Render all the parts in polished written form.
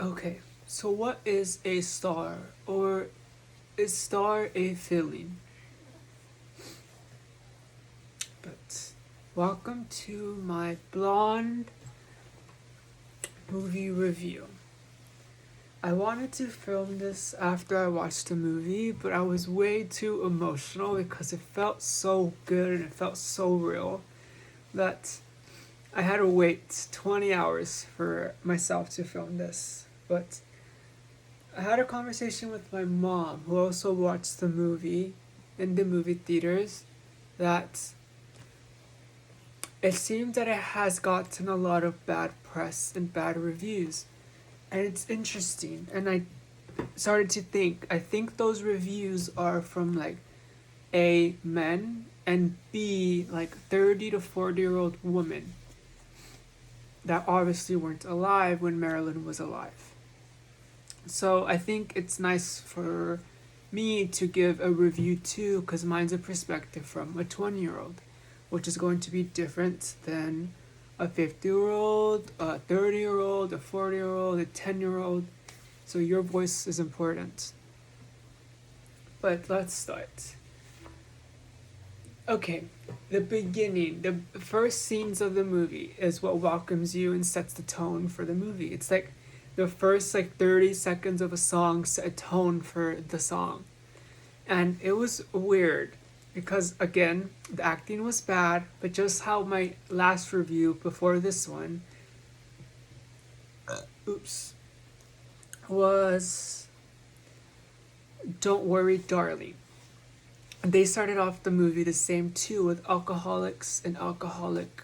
Okay, so what is a star? Or is star a feeling? But welcome to my blonde movie review. I wanted to film this after I watched the movie, but I was way too emotional because it felt so good and it felt so real that I had to wait 20 hours for myself to film this. But I had a conversation with my mom, who also watched the movie in the movie theaters, that it seems that it has gotten a lot of bad press and bad reviews. And it's interesting. And I started to think, I think those reviews are from like A, men, and B, like 30 to 40-year-old women that obviously weren't alive when Marilyn was alive. So I think it's nice for me to give a review too, because mine's a perspective from a 20-year-old, which is going to be different than a 50-year-old, a 30-year-old, a 40-year-old, a 10-year-old. So your voice is important. But let's start. Okay, the beginning, the first scenes of the movie is what welcomes you and sets the tone for the movie. It's like the first like 30 seconds of a song set a tone for the song. And it was weird because again, the acting was bad, but just how my last review before this one oops was Don't Worry Darling. They started off the movie the same too, with alcoholics and alcoholic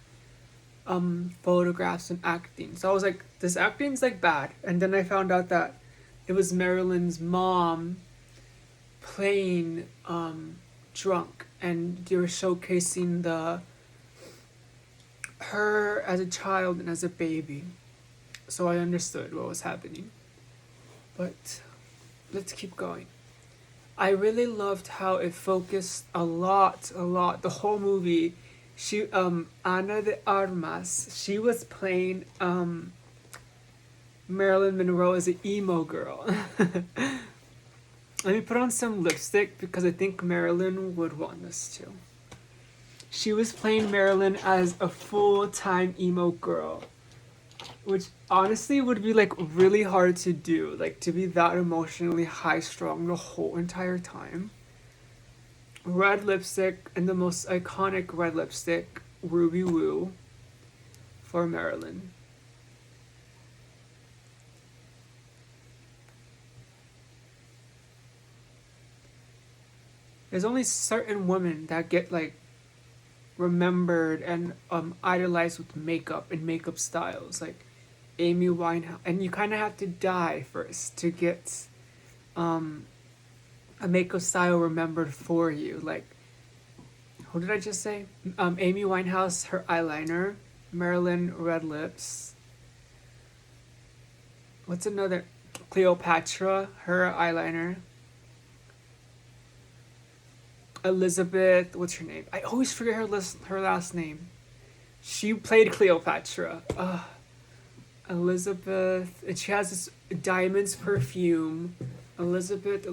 photographs and acting. So I was like, this acting's like bad. And then I found out that it was Marilyn's mom playing drunk, and they were showcasing the her as a child and as a baby. So I understood what was happening. But let's keep going. I really loved how it focused a lot. The whole movie, she Ana de Armas, she was playing Marilyn Monroe as an emo girl. Let me put on some lipstick because I think Marilyn would want this too. She was playing Marilyn as a full-time emo girl, which honestly would be like really hard to do, like to be that emotionally high strung the whole entire time. Red lipstick, and the most iconic red lipstick, Ruby Woo, for Marilyn. There's only certain women that get like remembered and idolized with makeup and makeup styles, like Amy Winehouse, and you kind of have to die first to get um, a makeup style remembered for you. Like, who did I just say? Amy Winehouse, her eyeliner. Marilyn, red lips. What's another? Cleopatra, her eyeliner. Elizabeth, what's her name? I always forget her last name. She played Cleopatra. Elizabeth, and she has this diamonds perfume. Elizabeth,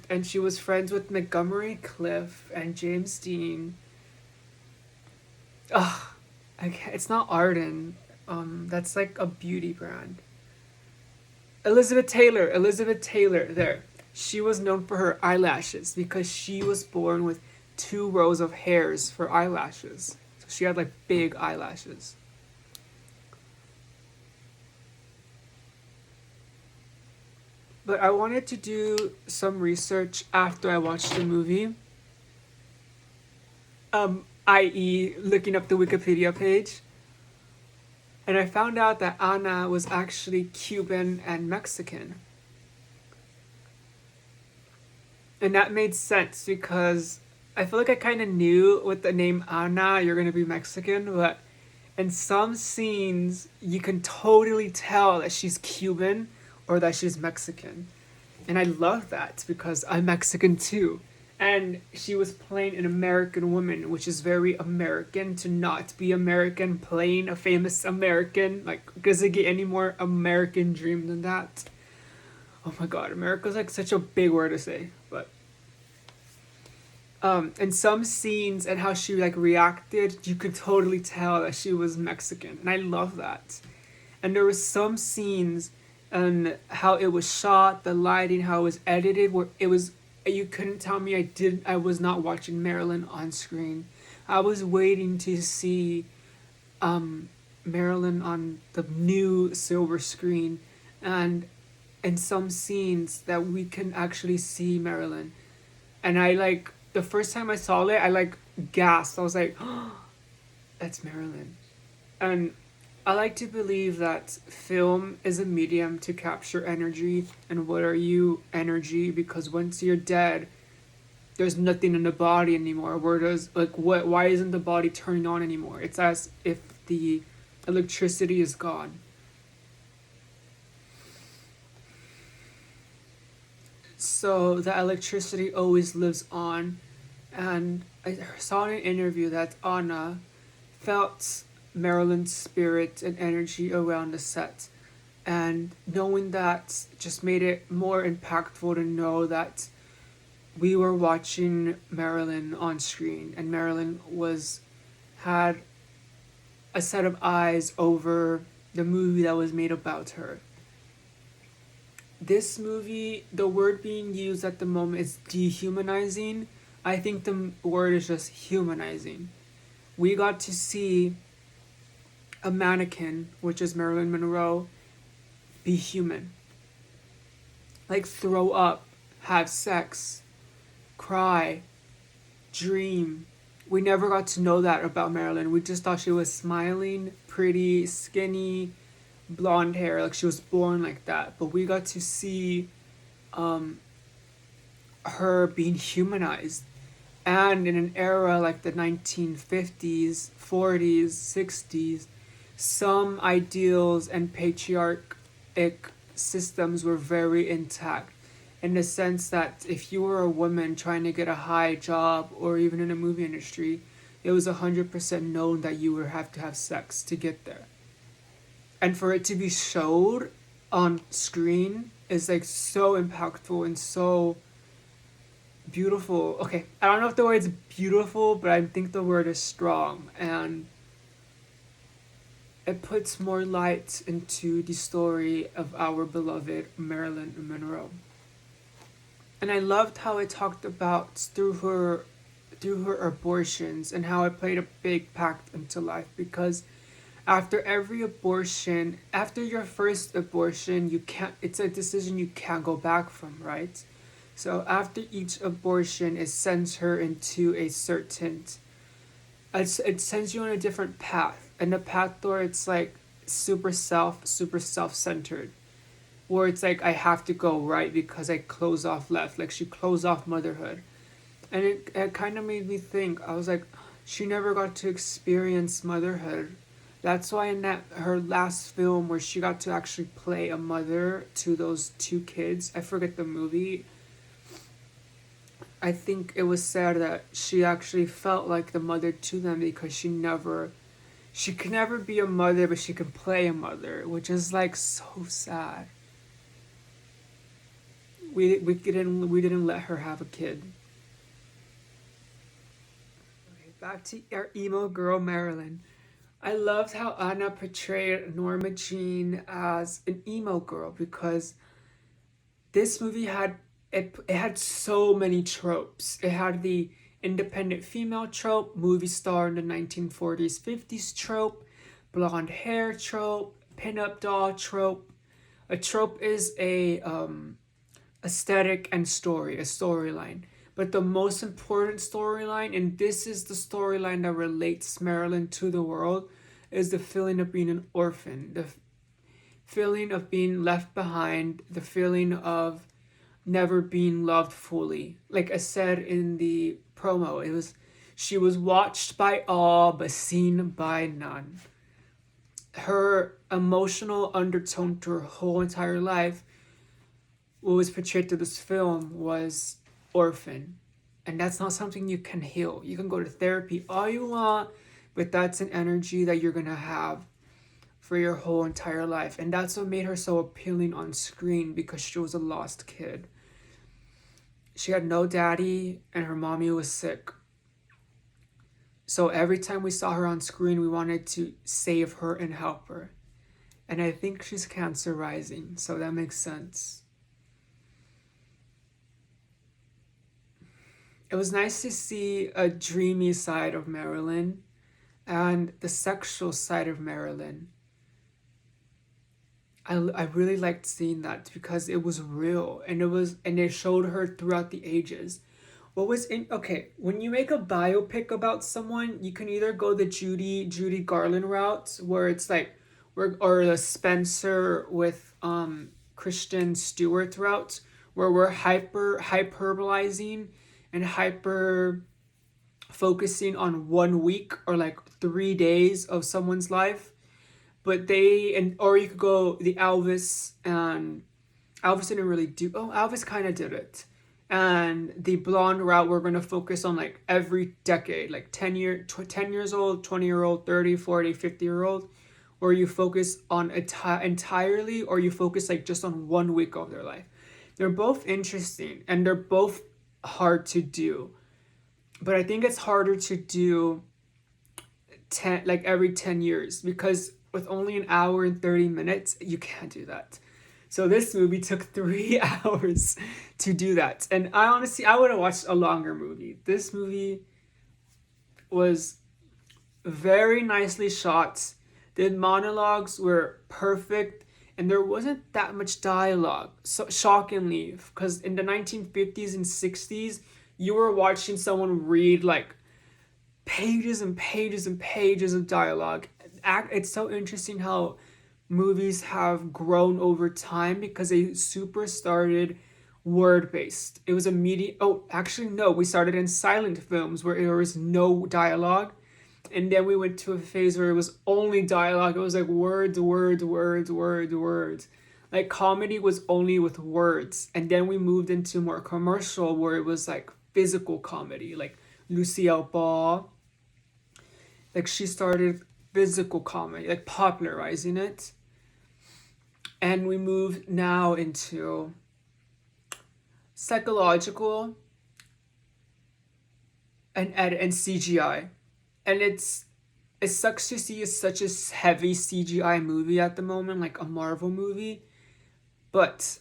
and she was friends with Montgomery Cliff and James Dean. Ugh, it's not Arden. That's like a beauty brand. Elizabeth Taylor, there. She was known for her eyelashes because she was born with 2 rows of hairs for eyelashes. So she had like big eyelashes. But I wanted to do some research after I watched the movie. I.e., looking up the Wikipedia page. And I found out that Ana was actually Cuban and Mexican. And that made sense because I feel like I kind of knew with the name Ana, you're going to be Mexican, but in some scenes, you can totally tell that she's Cuban or that she's Mexican. And I love that because I'm Mexican too. and she was playing an American woman, which is very American to not be American, playing a famous American. Like, does it get any more American dream than that? Oh my god, America's like such a big word to say. But and some scenes and how she like reacted, you could totally tell that she was Mexican, and I love that. And there was some scenes and how it was shot, the lighting, how it was edited, where it was, you couldn't tell me I was not watching Marilyn on screen. I was waiting to see Marilyn on the new silver screen, and in some scenes that we can actually see Marilyn. And I like, the first time I saw it, I like gasped. I was like, oh, that's Marilyn. And I like to believe that film is a medium to capture energy. And what are you? Energy. Because once you're dead, there's nothing in the body anymore. Where does, like, what? Why isn't the body turning on anymore? It's as if the electricity is gone. So the electricity always lives on. And I saw in an interview that Anna felt Marilyn's spirit and energy around the set. And knowing that just made it more impactful to know that we were watching Marilyn on screen, and Marilyn had a set of eyes over the movie that was made about her. This movie, the word being used at the moment is dehumanizing. I think the word is just humanizing. We got to see a mannequin, which is Marilyn Monroe, be human. Like throw up, have sex, cry, dream. We never got to know that about Marilyn. We just thought she was smiling, pretty, skinny, blonde hair, like she was born like that. But we got to see her being humanized. And in an era like the 1950s, 40s, 60s, some ideals and patriarchic systems were very intact, in the sense that if you were a woman trying to get a high job or even in the movie industry, it was 100% known that you would have to have sex to get there. And for it to be showed on screen is like so impactful and so beautiful. Okay, I don't know if the word's beautiful, but I think the word is strong, and it puts more light into the story of our beloved Marilyn Monroe. And I loved how it talked about through her abortions and how it played a big impact into life, because after every abortion, after your first abortion, you can't, it's a decision you can't go back from, right? So after each abortion, it sends her into a certain, it sends you on a different path, and a path where it's like super self-centered, where it's like I have to go right because I close off left, like she closed off motherhood. And it kind of made me think, I was like, she never got to experience motherhood. That's why in that her last film where she got to actually play a mother to those two kids, I forget the movie, I think it was said that she actually felt like the mother to them because she could never be a mother, but she could play a mother, which is like so sad. We didn't let her have a kid. Okay, back to our emo girl Marilyn. I loved how Anna portrayed Norma Jean as an emo girl, because this movie it had so many tropes. It had the independent female trope, movie star in the 1940s, 50s trope, blonde hair trope, pinup doll trope. A trope is a aesthetic and story, a storyline. But the most important storyline, and this is the storyline that relates Marilyn to the world, is the feeling of being an orphan, the feeling of being left behind, the feeling of never being loved fully. Like I said in the promo, she was watched by all but seen by none. Her emotional undertone to her whole entire life, what was portrayed through this film, was orphan. And that's not something you can heal. You can go to therapy all you want, but that's an energy that you're gonna have for your whole entire life. And that's what made her so appealing on screen, because she was a lost kid. She had no daddy and her mommy was sick. So every time we saw her on screen, we wanted to save her and help her. And I think she's Cancer rising, so that makes sense. It was nice to see a dreamy side of Marilyn and the sexual side of Marilyn. I really liked seeing that because it was real, and it showed her throughout the ages. What was in Okay, when you make a biopic about someone, you can either go the Judy Garland route, where it's like, or the Spencer with Kristen Stewart route, where we're hyperbolizing and hyper focusing on 1 week or like 3 days of someone's life. But or you could go the Elvis, and Elvis didn't really do, oh, Elvis kind of did it. And the blonde route, we're going to focus on like every decade, like 10 years old, 20-year-old, 30, 40, 50-year old, or you focus on entirely, or you focus like just on 1 week of their life. They're both interesting and they're both hard to do. But I think it's harder to do every 10 years, because with only an hour and 30 minutes, you can't do that. So this movie took 3 hours to do that. And I would have watched a longer movie. This movie was very nicely shot. The monologues were perfect, and there wasn't that much dialogue. So shockingly, because in the 1950s and 60s, you were watching someone read like pages and pages and pages of dialogue. It's so interesting how movies have grown over time, because they super started word based. It was immediate. Oh, actually, no, we started in silent films where there was no dialogue. And then we went to a phase where it was only dialogue. It was like words, words, words, words, words. Like comedy was only with words. And then we moved into more commercial, where it was like physical comedy. Like Lucille Ball. Like she started physical comedy, like popularizing it. And we moved now into psychological and CGI. And it sucks to see such a heavy CGI movie at the moment, like a Marvel movie. But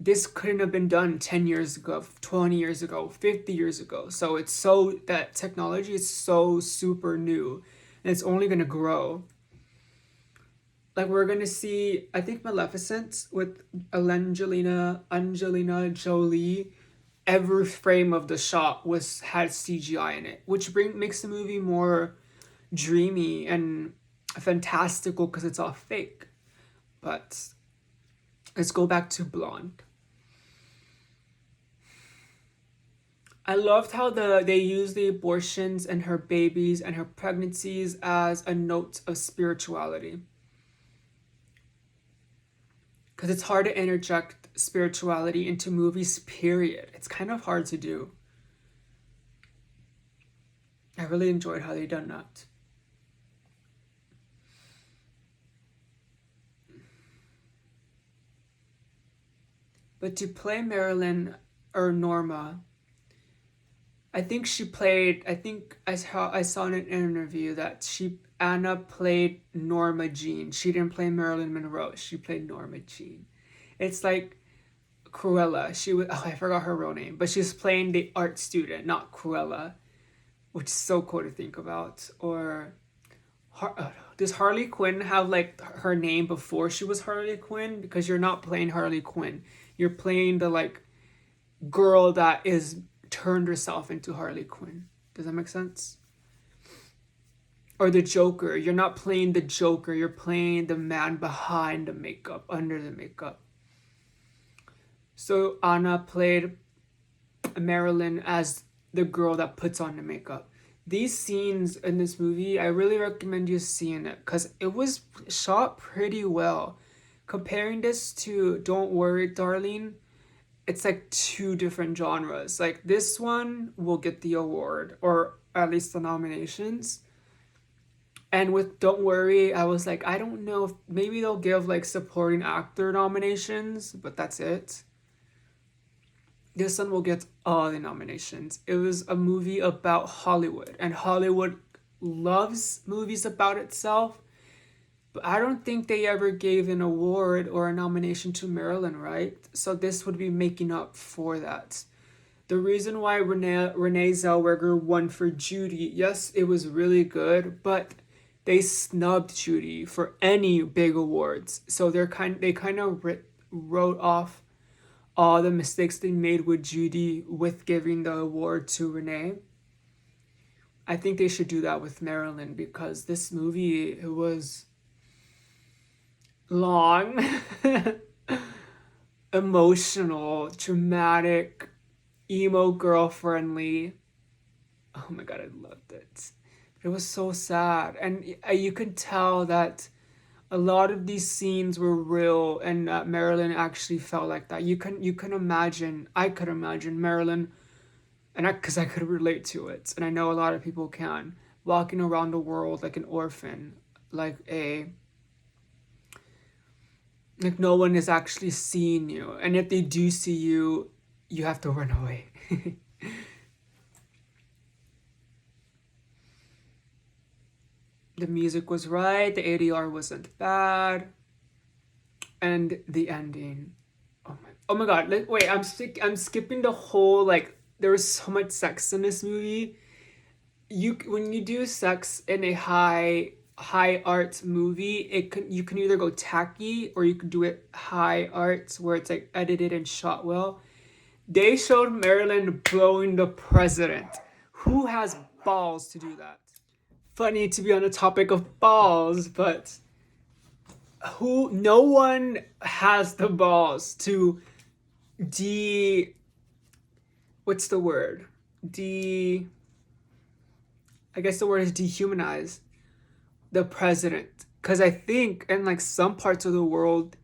this couldn't have been done 10 years ago, 20 years ago, 50 years ago. So it's so, that technology is so super new, and it's only going to grow. Like we're going to see, I think Maleficent with Angelina Jolie, every frame of the shot had CGI in it, which makes the movie more dreamy and fantastical because it's all fake. But let's go back to Blonde. I loved how they used the abortions and her babies and her pregnancies as a note of spirituality. Because it's hard to interject spirituality into movies, period. It's kind of hard to do. I really enjoyed how they done that. But to play Marilyn or Norma, I think I saw in an interview that Anna played Norma Jean. She didn't play Marilyn Monroe. She played Norma Jean. It's like Cruella. I forgot her real name, but she's playing the art student, not Cruella, which is so cool to think about. Or does Harley Quinn have like her name before she was Harley Quinn? Because you're not playing Harley Quinn. You're playing the like girl that is turned herself into Harley Quinn. Does that make sense? Or the Joker. You're not playing the Joker. You're playing the man behind the makeup, under the makeup. So Anna played Marilyn as the girl that puts on the makeup. These scenes in this movie, I really recommend you seeing it because it was shot pretty well. Comparing this to Don't Worry, Darling, it's like two different genres. Like this one will get the award or at least the nominations. And with Don't Worry, I was like, I don't know if maybe they'll give like supporting actor nominations, but that's it. This one will get all the nominations. It was a movie about Hollywood, and Hollywood loves movies about itself. But I don't think they ever gave an award or a nomination to Marilyn, right? So this would be making up for that. The reason why Renee Zellweger won for Judy, yes, it was really good, but they snubbed Judy for any big awards. So they kind of wrote off all the mistakes they made with Judy with giving the award to Renee. I think they should do that with Marilyn because this movie, it was long, emotional, dramatic, emo girl friendly. Oh my god, I loved it. It was so sad, and you could tell that a lot of these scenes were real, and that Marilyn actually felt like that. You can imagine. I could imagine Marilyn, and because I could relate to it, and I know a lot of people can, walking around the world like an orphan, like no one is actually seeing you, and if they do see you, you have to run away. The music was right, the ADR wasn't bad, and the ending. Oh my god! Wait, I'm skipping the whole like. There was so much sex in this movie. When you do sex in a high art movie, you can either go tacky or you can do it high art where it's like edited and shot well. They showed Marilyn blowing the president. Who has balls to do that? Funny to be on the topic of balls, but no one has the balls to what's the word? I guess the word is dehumanize the president. Because I think in like some parts of the world,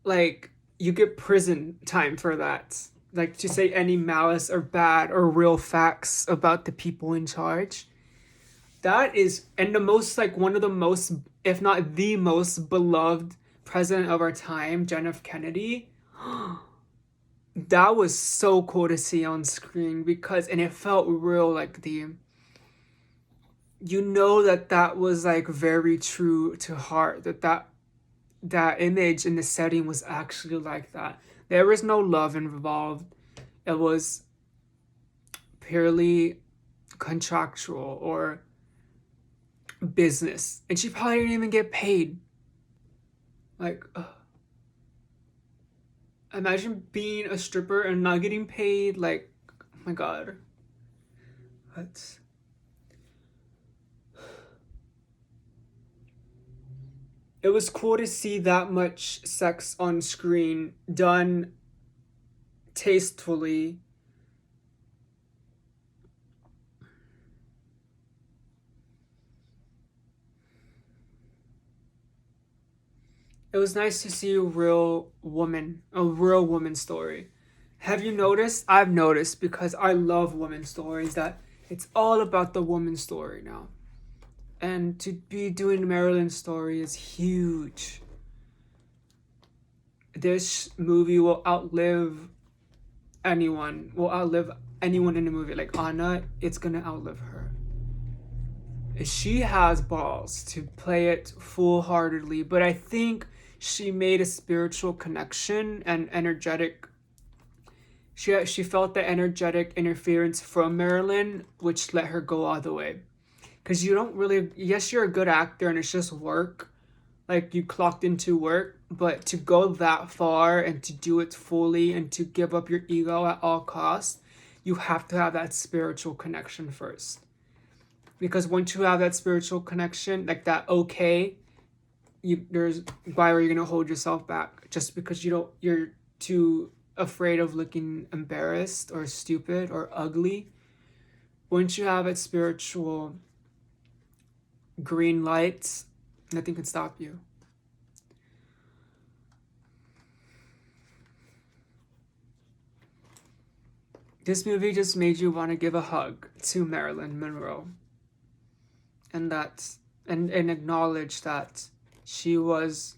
like you get prison time for that. Like to say any malice or bad or real facts about the people in charge. That is, and the most, like one of the most, if not the most beloved president of our time, John F. Kennedy. That was so cool to see on screen because, and it felt real, like that was like very true to heart, that image in the setting was actually like that. There was no love involved. It was purely contractual or business. And she probably didn't even get paid. Like, imagine being a stripper and not getting paid. Like, oh my god. What? It was cool to see that much sex on screen done tastefully. It was nice to see a real woman story. Have you noticed? I've noticed because I love woman stories that it's all about the woman story now. And to be doing Marilyn's story is huge. This movie will outlive anyone. Will outlive anyone in the movie. Like Anna, it's gonna outlive her. She has balls to play it full-heartedly, but I think she made a spiritual connection and energetic. She felt the energetic interference from Marilyn, which let her go all the way. Because you don't really, yes, you're a good actor and it's just work, like you clocked into work, but to go that far and to do it fully and to give up your ego at all costs, you have to have that spiritual connection first. Because once you have that spiritual connection, like that, there's why are you gonna hold yourself back just because you're too afraid of looking embarrassed or stupid or ugly. Once you have that spiritual green lights, nothing can stop you. This movie just made you want to give a hug to Marilyn Monroe, and and acknowledge that she was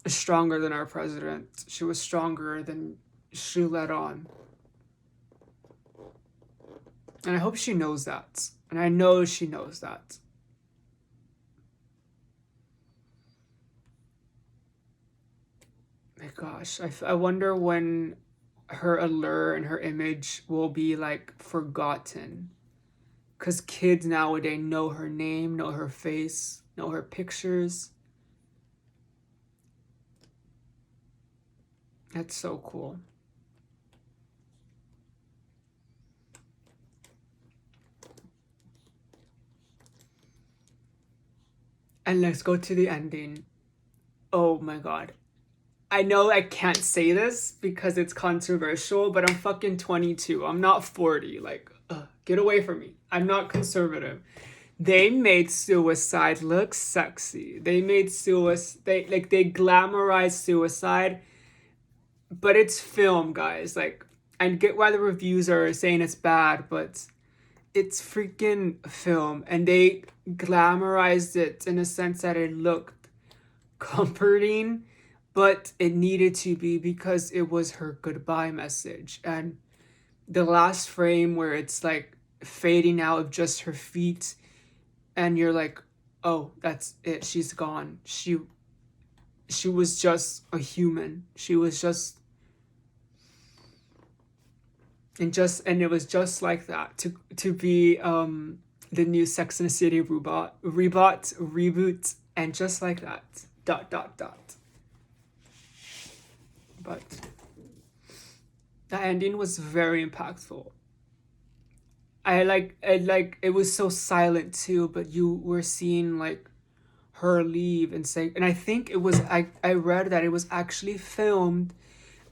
stronger than our president. She was stronger than she let on. And I hope she knows that. And I know she knows that. My gosh, I wonder when her allure and her image will be like forgotten. Because kids nowadays know her name, know her face, know her pictures. That's so cool. And let's go to the ending. Oh my god. I know I can't say this because it's controversial, but I'm fucking 22. I'm not 40. Like, get away from me. I'm not conservative. They made suicide look sexy. They made they glamorized suicide, but it's film, guys. Like, I get why the reviews are saying it's bad, but it's freaking film, and they glamorized it in a sense that it looked comforting, but it needed to be because it was her goodbye message. And the last frame where it's like fading out of just her feet, and you're like, oh, that's it, she's gone. She was just a human. She was just and it was just like that to be the new Sex and the City reboot, and just like that, ... But the ending was very impactful. I like it was so silent too, but you were seeing like her leave and say, and I think it was I read that it was actually filmed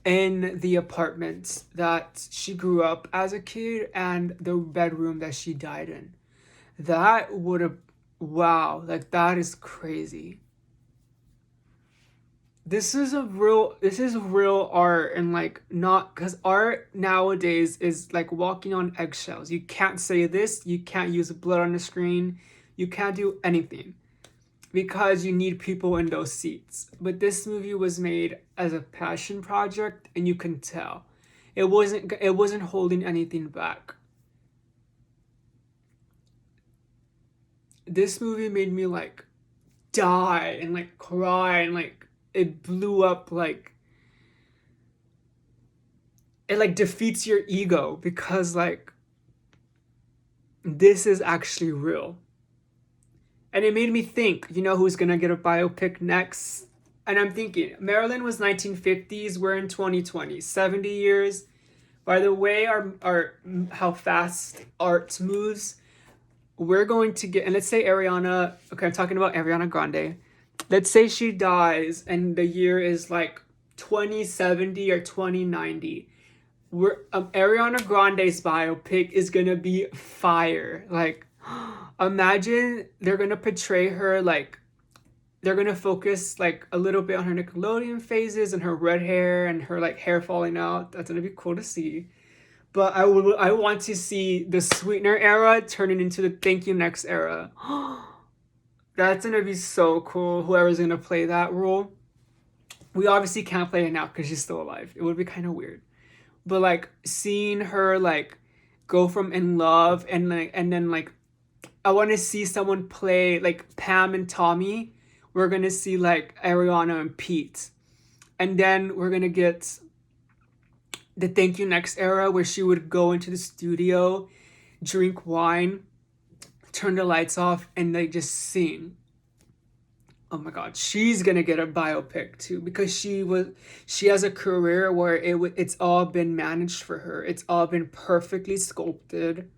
in the apartment that she grew up as a kid and the bedroom that she died in. That would have, wow, like that is crazy. This is real art, and like, not because art nowadays is like walking on eggshells. You can't say this, you can't use blood on the screen, you can't do anything because you need people in those seats. But this movie was made as a passion project, and you can tell it wasn't holding anything back. This movie made me like die and like cry, and like it blew up, like it like defeats your ego because like this is actually real. And it made me think, who's gonna get a biopic next? And I'm thinking, Marilyn was 1950s, we're in 2020, 70 years. By the way, our how fast art moves, we're going to get, and let's say Ariana, okay, I'm talking about Ariana Grande. Let's say she dies and the year is like 2070 or 2090. Ariana Grande's biopic is gonna be fire. Like, imagine they're gonna portray her like, they're gonna focus like a little bit on her Nickelodeon phases and her red hair and her like hair falling out. That's gonna be cool to see. But I want to see the Sweetener era turning into the Thank You Next era. That's gonna be so cool. Whoever's gonna play that role. We obviously can't play it now because she's still alive. It would be kind of weird. But like seeing her like go from In Love and then like I want to see someone play like Pam and Tommy. We're gonna see like Ariana and Pete, and then we're gonna get the Thank You Next era where she would go into the studio, drink wine, turn the lights off, and they just sing. Oh my god, she's gonna get a biopic too because she has a career where it's all been managed for her. It's all been perfectly sculpted.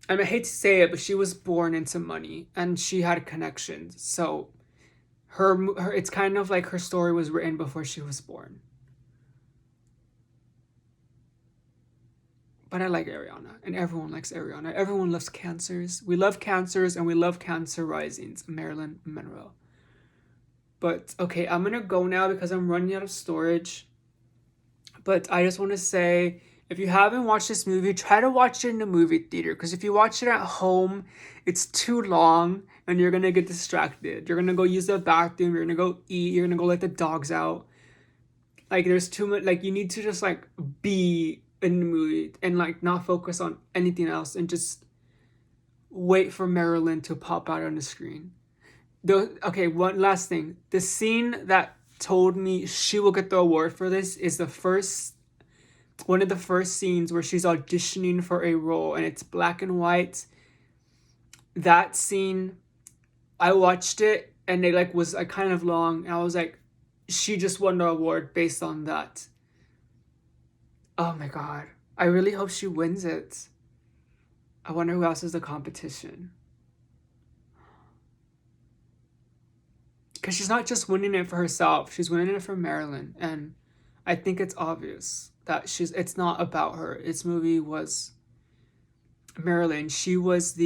I mean, I hate to say it, but she was born into money and she had connections. So her it's kind of like her story was written before she was born. But I like Ariana, and everyone likes Ariana. Everyone loves cancers. We love cancers, and we love cancer risings. Marilyn Monroe. But okay, I'm gonna go now because I'm running out of storage. But I just want to say, if you haven't watched this movie, try to watch it in the movie theater. Because if you watch it at home, it's too long and you're going to get distracted. You're going to go use the bathroom. You're going to go eat. You're going to go let the dogs out. Like, there's too much. Like, you need to just, like, be in the movie and, like, not focus on anything else and just wait for Marilyn to pop out on the screen. Okay, one last thing. The scene that told me she will get the award for this is one of the first scenes where she's auditioning for a role and it's black and white. That scene, I watched it and it like was like kind of long and I was like, she just won the award based on that. Oh my god. I really hope she wins it. I wonder who else is the competition. Because she's not just winning it for herself, she's winning it for Marilyn. And I think it's obvious that it's not about her. This movie was Marilyn. She was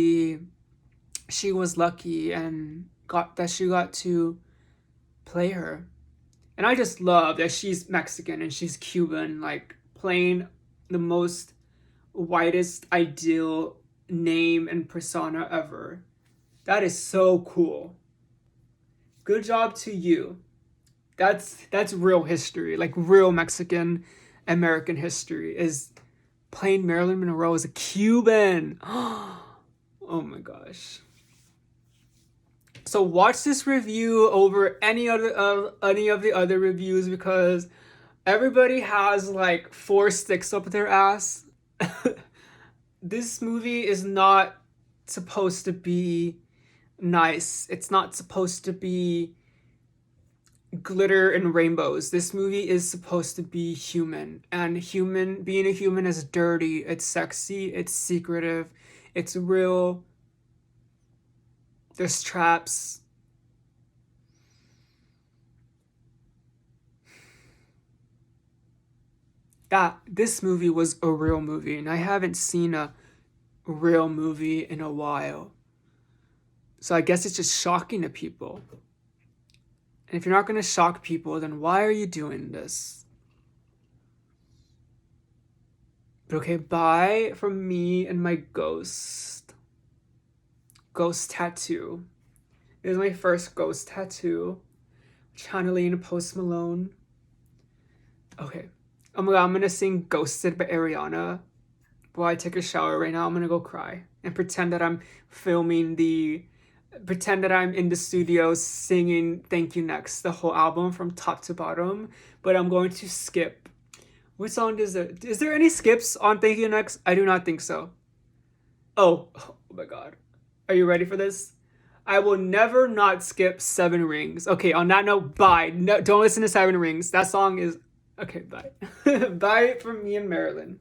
lucky and she got to play her. And I just love that she's Mexican and she's Cuban, like playing the most whitest ideal name and persona ever. That is so cool. Good job to you. That's real history, like real Mexican American history, is playing Marilyn Monroe as a Cuban. Oh my gosh. So watch this review over any of the other reviews because everybody has like 4 sticks up their ass. This movie is not supposed to be nice. It's not supposed to be glitter and rainbows. This movie is supposed to be human. And being a human is dirty. It's sexy. It's secretive. It's real. There's traps. This movie was a real movie, and I haven't seen a real movie in a while. So I guess it's just shocking to people. And if you're not going to shock people, then why are you doing this? But okay, bye from me and my ghost tattoo. It is my first ghost tattoo. Channeling Post Malone. Okay. Oh my god, I'm gonna sing Ghosted by Ariana while I take a shower right now. I'm gonna go cry and pretend that I'm in the studio singing Thank You Next, the whole album from top to bottom, but I'm going to skip. What song is there? Is there any skips on Thank You Next? I do not think so. Oh my god. Are you ready for this? I will never not skip 7 Rings. Okay, on that note, bye. No, don't listen to 7 Rings. That song is... Okay, bye. Bye from me and Marilyn.